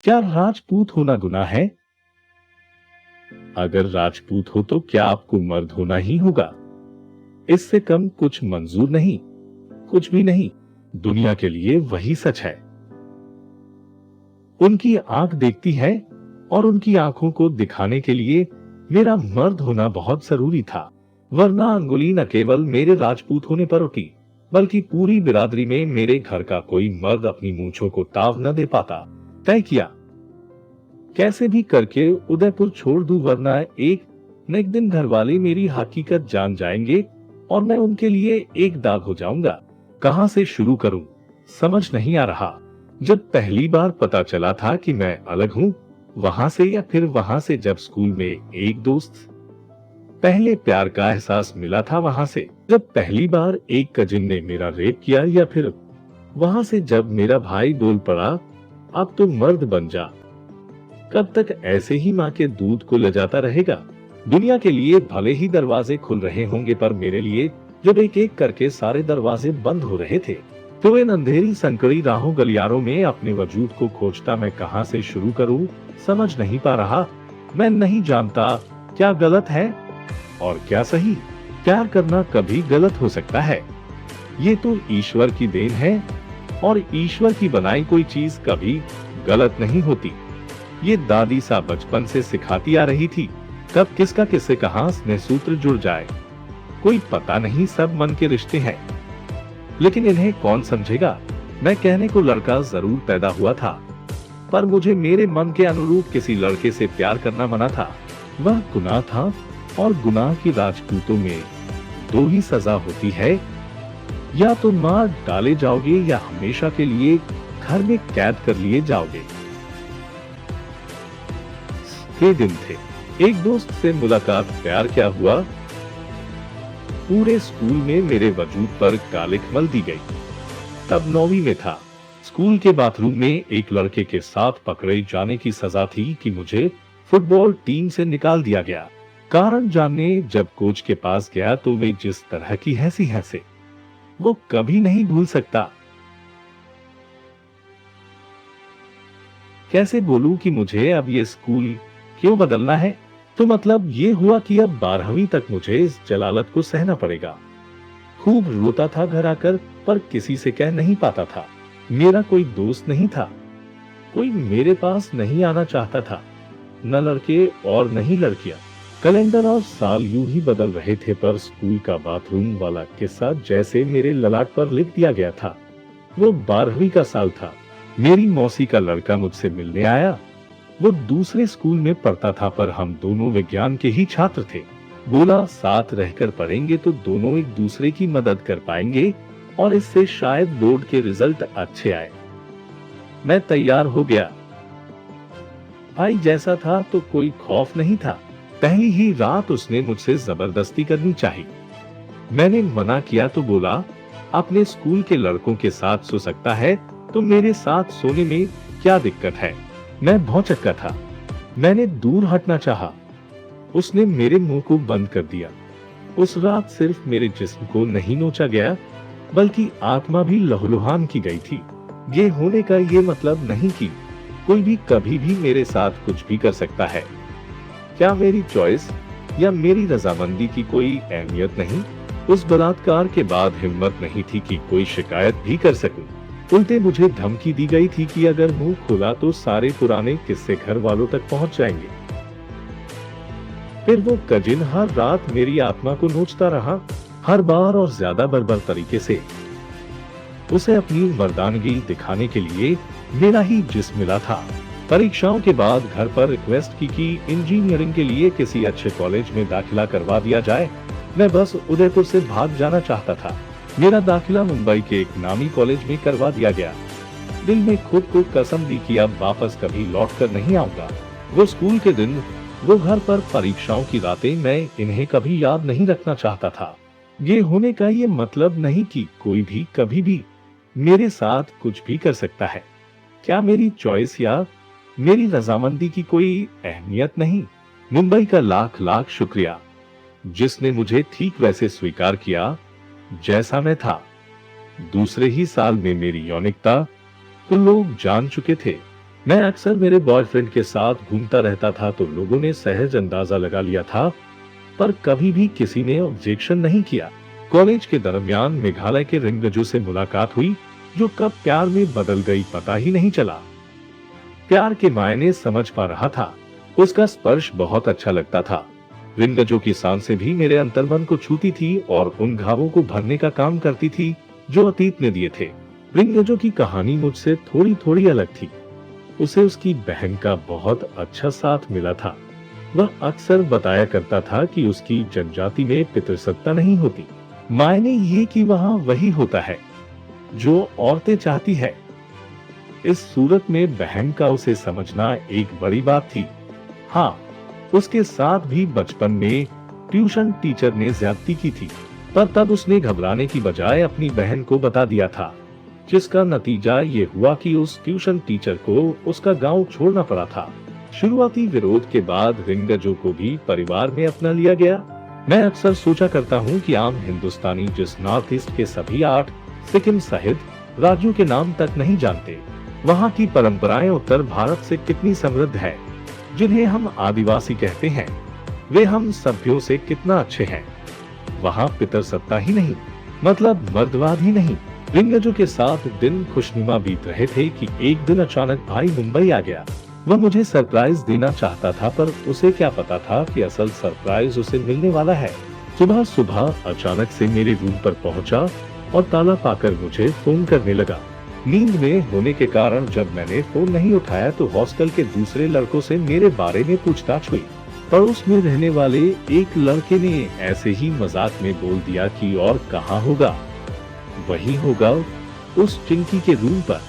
क्या राजपूत होना गुनाह है? अगर राजपूत हो तो क्या आपको मर्द होना ही होगा? इससे कम कुछ मंजूर नहीं, कुछ भी नहीं। दुनिया के लिए वही सच है। उनकी आंख देखती है और उनकी आंखों को दिखाने के लिए मेरा मर्द होना बहुत जरूरी था, वरना अंगुली न केवल मेरे राजपूत होने पर उठी, बल्कि पूरी बिरादरी में मेरे घर का कोई मर्द अपनी मूंछों को ताव न दे पाता। तय किया, कैसे भी करके उदयपुर छोड़ दूं, वरना एक न एक दिन घर वाले मेरी हकीकत जान जाएंगे और मैं उनके लिए एक दाग हो जाऊंगा। कहां से शुरू करूं, समझ नहीं आ रहा। जब पहली बार पता चला था कि मैं अलग हूं, वहां से या फिर वहां से जब स्कूल में एक दोस्त, पहले प्यार का एहसास मिला था वहां से, जब पहली बार एक कजिन ने मेरा रेप किया, या फिर वहां से जब मेरा भाई बोल पड़ा, अब तो मर्द बन जा। कब तक ऐसे ही माँ के दूध को ले जाता रहेगा? दुनिया के लिए भले ही दरवाजे खुल रहे होंगे, पर मेरे लिए जब एक एक करके सारे दरवाजे बंद हो रहे थे, तो इन अंधेरी संकरी राहों गलियारों में अपने वजूद को खोजता मैं कहां से शुरू करूं, समझ नहीं पा रहा। मैं नहीं जानता क्या गलत है और क्या सही। प्यार करना कभी गलत हो सकता है? ये तो ईश्वर की देन है, और ईश्वर की बनाई कोई चीज कभी गलत नहीं होती। ये दादी सा बचपन से सिखाती आ रही थी, कब किसका किससे कहां स्नेह सूत्र जुड़ जाए कोई पता नहीं। सब मन के रिश्ते हैं, लेकिन इन्हें कौन समझेगा? मैं कहने को लड़का जरूर पैदा हुआ था, पर मुझे मेरे मन के अनुरूप किसी लड़के से प्यार करना मना था। वह गुनाह था, और गुनाह की राजपूतों में दो ही सजा होती है, या तो मार डाले जाओगे या हमेशा के लिए घर में कैद कर लिए जाओगे। ये दिन थे, एक दोस्त से मुलाकात, प्यार क्या हुआ? पूरे स्कूल में मेरे वजूद पर कालिख मल दी गई। तब 9वीं में था। स्कूल के बाथरूम में एक लड़के के साथ पकड़े जाने की सजा थी कि मुझे फुटबॉल टीम से निकाल दिया गया। कारण जानने जब कोच के पास गया तो वे जिस तरह की हंसे वो कभी नहीं भूल सकता। कैसे बोलूं कि मुझे अब ये स्कूल क्यों बदलना है? तो मतलब ये हुआ कि अब 12वीं तक मुझे इस जलालत को सहना पड़ेगा। खूब रोता था घर आकर, पर किसी से कह नहीं पाता था। मेरा कोई दोस्त नहीं था, कोई मेरे पास नहीं आना चाहता था, न लड़के और नहीं लड़कियां। कैलेंडर और साल यूं ही बदल रहे थे, पर स्कूल का बाथरूम वाला किस्सा जैसे मेरे ललाट पर लिख दिया गया था। वो 12वीं का साल था। मेरी मौसी का लड़का मुझसे मिलने आया। वो दूसरे स्कूल में पढ़ता था, पर हम दोनों विज्ञान के ही छात्र थे। बोला, साथ रहकर पढ़ेंगे तो दोनों एक दूसरे की मदद कर पाएंगे और इससे शायद बोर्ड के रिजल्ट अच्छे आए। मैं तैयार हो गया। भाई जैसा था तो कोई खौफ नहीं था। पहली ही रात उसने मुझसे जबरदस्ती करनी चाहिए। मैंने मना किया तो बोला, अपने स्कूल के लड़कों के साथ सो सकता है तो मेरे साथ सोने में क्या दिक्कत है? मैं भौचक्का था। मैंने दूर हटना चाहा, उसने मेरे मुंह को बंद कर दिया। उस रात सिर्फ मेरे जिस्म को नहीं नोचा गया, बल्कि आत्मा भी लहूलुहान की गई थी। ये होने का ये मतलब नहीं कि कोई भी कभी भी मेरे साथ कुछ भी कर सकता है। क्या मेरी चॉइस या मेरी रजामंदी की कोई अहमियत नहीं? उस बलात्कार के बाद हिम्मत नहीं थी कि कोई शिकायत भी कर सकूं। उल्टे मुझे धमकी दी गई थी कि अगर मुंह खुला तो सारे पुराने किस्से घर वालों तक पहुंच जाएंगे। फिर वो कजिन हर रात मेरी आत्मा को नोचता रहा, हर बार और ज्यादा बर्बर तरीके से। उसे अपनी मर्दानगी दिखाने के लिए मेरा ही जिस्म मिला था। परीक्षाओं के बाद घर पर रिक्वेस्ट की कि इंजीनियरिंग के लिए किसी अच्छे कॉलेज में दाखिला करवा दिया जाए। मैं बस उदयपुर से भाग जाना चाहता था। मेरा दाखिला मुंबई के एक नामी कॉलेज में करवा दिया गया। दिल में खुद को कसम दी कि अब वापस कभी लौट कर नहीं आऊंगा। वो स्कूल के दिन, वो घर पर परीक्षाओं की रातें, मैं इन्हें कभी याद नहीं रखना चाहता था। ये होने का ये मतलब नहीं कि कोई भी कभी भी मेरे साथ कुछ भी कर सकता है। क्या मेरी चॉइस या मेरी रजामंदी की कोई अहमियत नहीं? मुंबई का लाख लाख शुक्रिया, जिसने मुझे ठीक वैसे स्वीकार किया जैसा मैं था। दूसरे ही साल में मेरी यौनिकता तो लोग जान चुके थे। मैं अक्सर मेरे बॉयफ्रेंड के साथ घूमता रहता था तो लोगों ने सहज अंदाजा लगा लिया था, पर कभी भी किसी ने ऑब्जेक्शन नहीं किया। कॉलेज के दरमियान मेघालय के रिंगजू से मुलाकात हुई, जो कब प्यार में बदल गई पता ही नहीं चला। प्यार के मायने समझ पा रहा था, उसका स्पर्श बहुत अच्छा लगता था। रिंगजू की सांसें भी मेरे अंतर्मन को छूती थी और उन घावों को भरने का काम करती थी जो अतीत ने दिए थे। रिंगजू की कहानी मुझसे थोड़ी थोड़ी अलग थी। उसे उसकी बहन का बहुत अच्छा साथ मिला था। वह अक्सर बताया करता था कि उसकी जनजाति में पितृसत्ता नहीं होती, मायने ये कि वहाँ वही होता है जो औरतें चाहती है। इस सूरत में बहन का उसे समझना एक बड़ी बात थी। हाँ, उसके साथ भी बचपन में ट्यूशन टीचर ने ज्यादती की थी, पर तब उसने घबराने की बजाय अपनी बहन को बता दिया था, जिसका नतीजा ये हुआ कि उस ट्यूशन टीचर को उसका गांव छोड़ना पड़ा था। शुरुआती विरोध के बाद रिंगजू को भी परिवार में अपना लिया गया। मैं अक्सर सोचा करता हूँ कि आम हिंदुस्तानी जिस नॉर्थ ईस्ट के सभी 8 सिक्किम सहित राज्यों के नाम तक नहीं जानते, वहाँ की परंपराएं उत्तर भारत से कितनी समृद्ध है। जिन्हें हम आदिवासी कहते हैं, वे हम सभ्यों से कितना अच्छे हैं। वहाँ पितृसत्ता ही नहीं, मतलब मर्दवाद ही नहीं। रिंगजू के साथ दिन खुशनुमा बीत रहे थे कि एक दिन अचानक भाई मुंबई आ गया। वह मुझे सरप्राइज देना चाहता था, पर उसे क्या पता था कि असल सरप्राइज उसे मिलने वाला है। सुबह सुबह अचानक से मेरे रूम पर पहुंचा और ताला पाकर मुझे फोन करने लगा। नींद में होने के कारण जब मैंने फोन नहीं उठाया तो हॉस्टल के दूसरे लड़कों से मेरे बारे में पूछताछ हुई। पड़ोस में रहने वाले एक लड़के ने ऐसे ही मजाक में बोल दिया कि और कहाँ होगा, वही होगा उस चिंकी के रूम पर।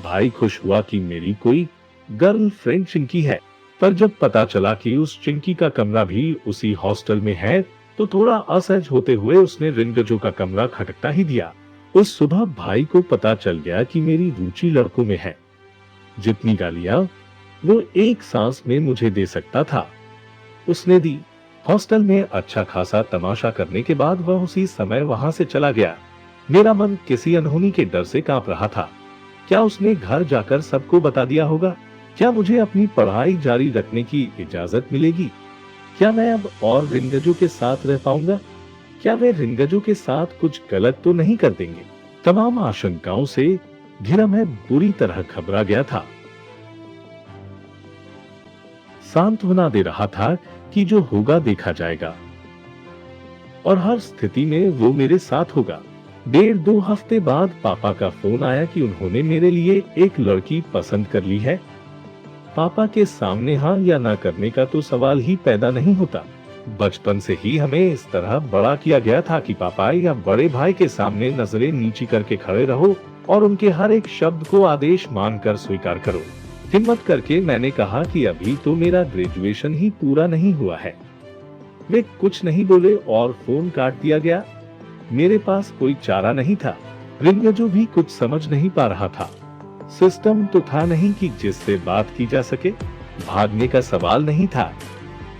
भाई खुश हुआ कि मेरी कोई गर्लफ्रेंड चिंकी है, पर जब पता चला कि उस चिंकी का कमरा भी उसी हॉस्टल में है तो थोड़ा असहज होते हुए उसने रिंगजू का कमरा खटखटा ही दिया। उस सुबह भाई को पता चल गया कि मेरी रुचि लड़कों में है। जितनी गालियां वो एक सांस में मुझे दे सकता था, उसने दी। हॉस्टल में अच्छा खासा तमाशा करने के बाद वह उसी समय वहां से चला गया। मेरा मन किसी अनहोनी के डर से कांप रहा था। क्या उसने घर जाकर सबको बता दिया होगा? क्या मुझे अपनी पढ़ाई जारी रखने की इजाजत मिलेगी? क्या मैं अब और रिंगजू के साथ रह पाऊंगा? क्या वे रिंगजू के साथ कुछ गलत तो नहीं कर देंगे? तमाम आशंकाओं से घिरा मैं बुरी तरह घबरा गया था। सांत्वना दे रहा था कि जो होगा देखा जाएगा और हर स्थिति में वो मेरे साथ होगा। 1.5-2 हफ्ते बाद पापा का फोन आया कि उन्होंने मेरे लिए एक लड़की पसंद कर ली है। पापा के सामने हाँ या ना करने का तो सवाल ही पैदा नहीं होता। बचपन से ही हमें इस तरह बड़ा किया गया था कि पापा या बड़े भाई के सामने नजरें नीची करके खड़े रहो और उनके हर एक शब्द को आदेश मानकर स्वीकार करो। हिम्मत करके मैंने कहा कि अभी तो मेरा ग्रेजुएशन ही पूरा नहीं हुआ है। वे कुछ नहीं बोले और फोन काट दिया गया। मेरे पास कोई चारा नहीं था। रिंगजू भी कुछ समझ नहीं पा रहा था। सिस्टम तो था नहीं कि जिससे बात की जा सके। भागने का सवाल नहीं था,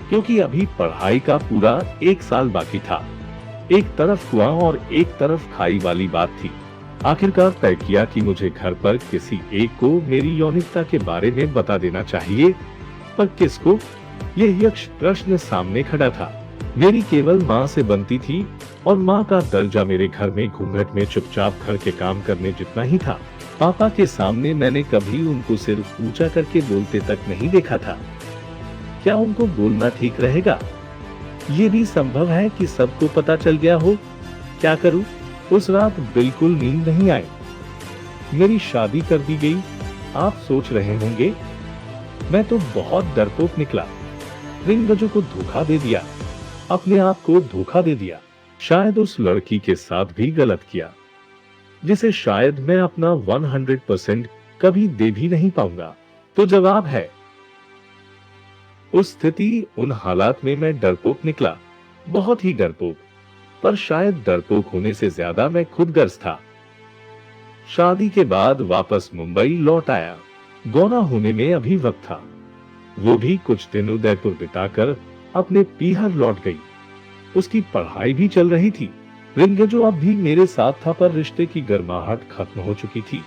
क्योंकि अभी पढ़ाई का पूरा 1 साल बाकी था। एक तरफ कुआं और एक तरफ खाई वाली बात थी। आखिरकार तय किया कि मुझे घर पर किसी एक को मेरी यौनिकता के बारे में बता देना चाहिए, पर किसको? यह यक्ष प्रश्न सामने खड़ा था। मेरी केवल माँ से बनती थी और माँ का दर्जा मेरे घर में घूंघट में चुपचाप घर के काम करने जितना ही था। पापा के सामने मैंने कभी उनको सिर्फ ऊंचा करके बोलते तक नहीं देखा था। क्या उनको बोलना ठीक रहेगा? ये भी संभव है कि सबको पता चल गया हो। क्या करूं? उस रात बिल्कुल नींद नहीं आई। मेरी शादी कर दी गई। आप सोच रहे होंगे मैं तो बहुत डरपोक निकला। रिंगजू को धोखा दे दिया, अपने आप को धोखा दे दिया। शायद उस लड़की के साथ भी गलत किया, जिसे शायद मैं अपना 100% कभी दे भी नहीं पाऊंगा। तो जवाब है, उस स्थिति उन हालात में मैं डरपोक निकला, बहुत ही डरपोक। पर शायद डरपोक होने से ज्यादा मैं खुदगर्ज था। शादी के बाद वापस मुंबई लौट आया। गौना होने में अभी वक्त था। वो भी कुछ दिन उदयपुर बिताकर अपने पीहर लौट गई। उसकी पढ़ाई भी चल रही थी। रिंगजू अब भी मेरे साथ था, पर रिश्ते की गर्माहट खत्म हो चुकी थी।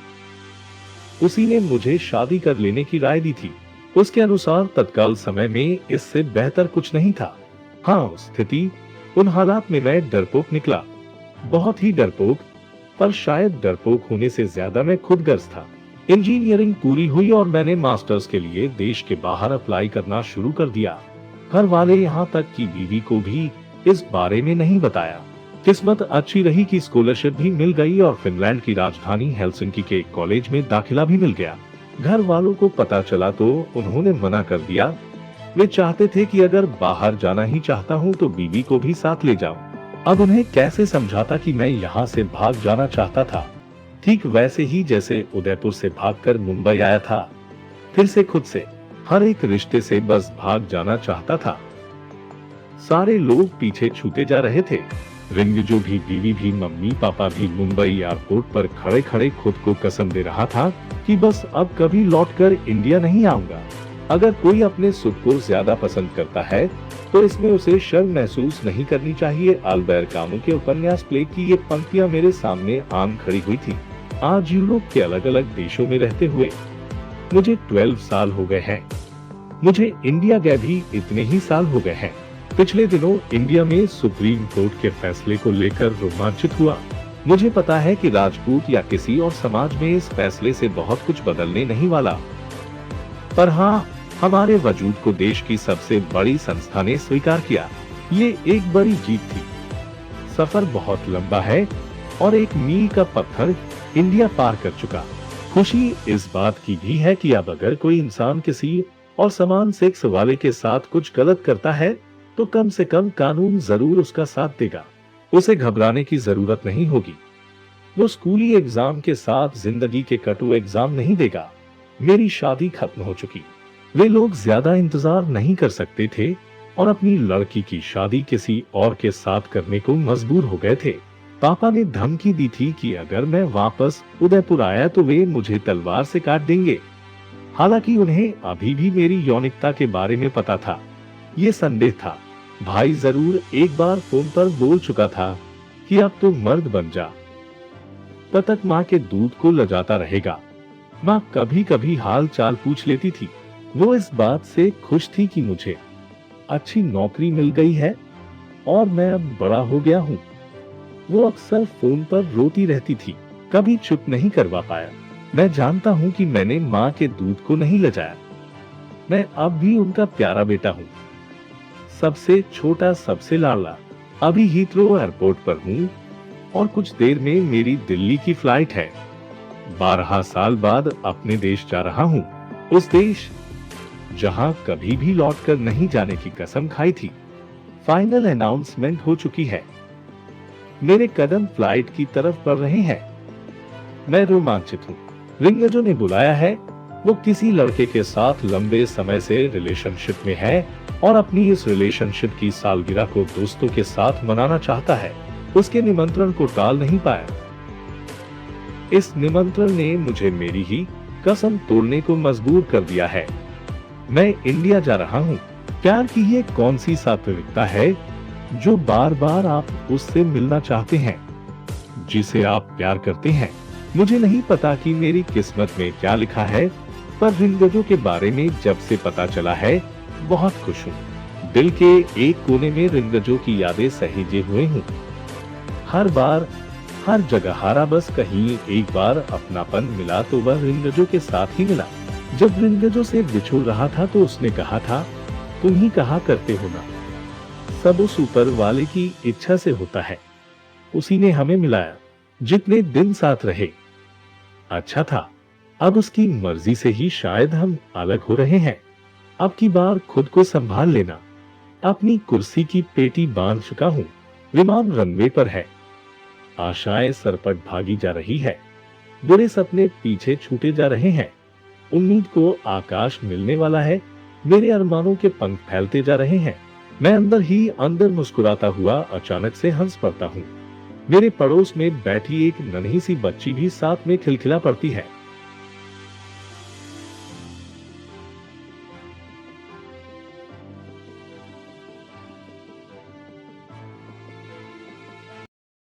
उसी ने मुझे शादी कर लेने की राय दी थी। उसके अनुसार तत्काल समय में इससे बेहतर कुछ नहीं था। हाँ, उस स्थिति, उन हालात में मैं डरपोक निकला, बहुत ही डरपोक। पर शायद डरपोक होने से ज्यादा मैं खुदगर्ज था। इंजीनियरिंग पूरी हुई और मैंने मास्टर्स के लिए देश के बाहर अप्लाई करना शुरू कर दिया। घर वाले, यहाँ तक कि बीवी को भी इस बारे में नहीं बताया। किस्मत अच्छी रही कि स्कॉलरशिप भी मिल गई और फिनलैंड की राजधानी हेलसिंकी के एक कॉलेज में दाखिला भी मिल गया। घर वालों को पता चला तो उन्होंने मना कर दिया। वे चाहते थे कि अगर बाहर जाना ही चाहता हूँ तो बीवी को भी साथ ले जाऊं। अब उन्हें कैसे समझाता कि मैं यहाँ से भाग जाना चाहता था, ठीक वैसे ही जैसे उदयपुर से भागकर मुंबई आया था। फिर से खुद से, हर एक रिश्ते से बस भाग जाना चाहता था। सारे लोग पीछे छूटे जा रहे थे। रिंगजो भी, बीवी भी, मम्मी पापा भी। मुंबई एयरपोर्ट पर खड़े खड़े खुद को कसम दे रहा था कि बस अब कभी लौटकर इंडिया नहीं आऊंगा। अगर कोई अपने सुख को ज्यादा पसंद करता है तो इसमें उसे शर्म महसूस नहीं करनी चाहिए। अल्बर्ट कामू के उपन्यास प्ले की ये पंक्तियां मेरे सामने आम खड़ी हुई थी। आज यूरोप के अलग अलग देशों में रहते हुए मुझे 12 साल हो गए हैं। मुझे इंडिया गए भी इतने ही साल हो गए हैं। पिछले दिनों इंडिया में सुप्रीम कोर्ट के फैसले को लेकर रोमांचित हुआ। मुझे पता है कि राजपूत या किसी और समाज में इस फैसले से बहुत कुछ बदलने नहीं वाला, पर हाँ, हमारे वजूद को देश की सबसे बड़ी संस्था ने स्वीकार किया। ये एक बड़ी जीत थी। सफर बहुत लंबा है और एक मील का पत्थर इंडिया पार कर चुका। खुशी इस बात की भी है कि अब अगर कोई इंसान किसी और समान सेक्स वाले के साथ कुछ गलत करता है तो कम से कम कानून जरूर उसका साथ देगा। उसे घबराने की जरूरत नहीं होगी। वो स्कूली एग्जाम के साथ जिंदगी के कटु एग्जाम नहीं देगा। मेरी शादी खत्म हो चुकी। वे लोग ज्यादा इंतजार नहीं कर सकते थे और अपनी लड़की की शादी किसी और के साथ करने को मजबूर हो गए थे। पापा ने धमकी दी थी कि अगर मैं वापस उदयपुर आया तो वे मुझे तलवार से काट देंगे। हालांकि उन्हें अभी भी मेरी यौनिकता के बारे में पता था। ये संदेह था। भाई जरूर एक बार फोन पर बोल चुका था कि अब तो मर्द बन जा, तब तक माँ के दूध को लजाता रहेगा। माँ कभी कभी हाल चाल पूछ लेती थी। वो इस बात से खुश थी कि मुझे अच्छी नौकरी मिल गई है और मैं अब बड़ा हो गया हूँ। वो अक्सर फोन पर रोती रहती थी, कभी चुप नहीं करवा पाया। मैं जानता हूँ कि मैंने माँ के दूध को नहीं लजाया। मैं अब भी उनका प्यारा बेटा हूँ, सबसे छोटा, सबसे लाडला। अभी हीथ्रो एयरपोर्ट पर हूँ और कुछ देर में मेरी दिल्ली की फ्लाइट है। 12 साल बाद अपने देश जा रहा हूँ, उस देश जहाँ कभी भी लौटकर नहीं जाने की कसम खाई थी। फाइनल अनाउंसमेंट हो चुकी है। मेरे कदम फ्लाइट की तरफ बढ़ रहे हैं। मैं रोमांचित हूँ। रिंगजो ने बुलाया है। वो किसी लड़के के साथ लंबे समय से रिलेशनशिप में है और अपनी इस रिलेशनशिप की सालगिरह को दोस्तों के साथ मनाना चाहता है। उसके निमंत्रण को टाल नहीं पाया। इस निमंत्रण ने मुझे मेरी ही कसम तोड़ने को मजबूर कर दिया है। मैं इंडिया जा रहा हूँ। प्यार की ये कौन सी सात्विकता है जो बार बार आप उससे मिलना चाहते हैं, जिसे आप प्यार करते हैं। मुझे नहीं पता कि मेरी किस्मत में क्या लिखा है, पर रिंगजो के बारे में जब से पता चला है बहुत खुश हूँ। दिल के एक कोने में रिंगजो की यादें सहेजे हुए हूँ। हर बार, हर जगह हारा, बस कहीं एक बार अपनापन मिला तो वह रिंगजो के साथ ही मिला। जब रिंगजो से बिछुड़ रहा था तो उसने कहा था, तुम ही कहा करते हो ना, सब उस ऊपर वाले की इच्छा से होता है। उसी ने हमें मिलाया। जितने दिन साथ रहे अच्छा था। अब उसकी मर्जी से ही शायद हम अलग हो रहे हैं। अब की बार खुद को संभाल लेना। अपनी कुर्सी की पेटी बांध चुका हूँ। विमान रनवे पर है। आशाएं सरपट भागी जा रही है। बुरे सपने पीछे छूटे जा रहे हैं। उम्मीद को आकाश मिलने वाला है। मेरे अरमानों के पंख फैलते जा रहे हैं। मैं अंदर ही अंदर मुस्कुराता हुआ अचानक से हंस पड़ता हूँ। मेरे पड़ोस में बैठी एक नन्ही सी बच्ची भी साथ में खिलखिला पड़ती है।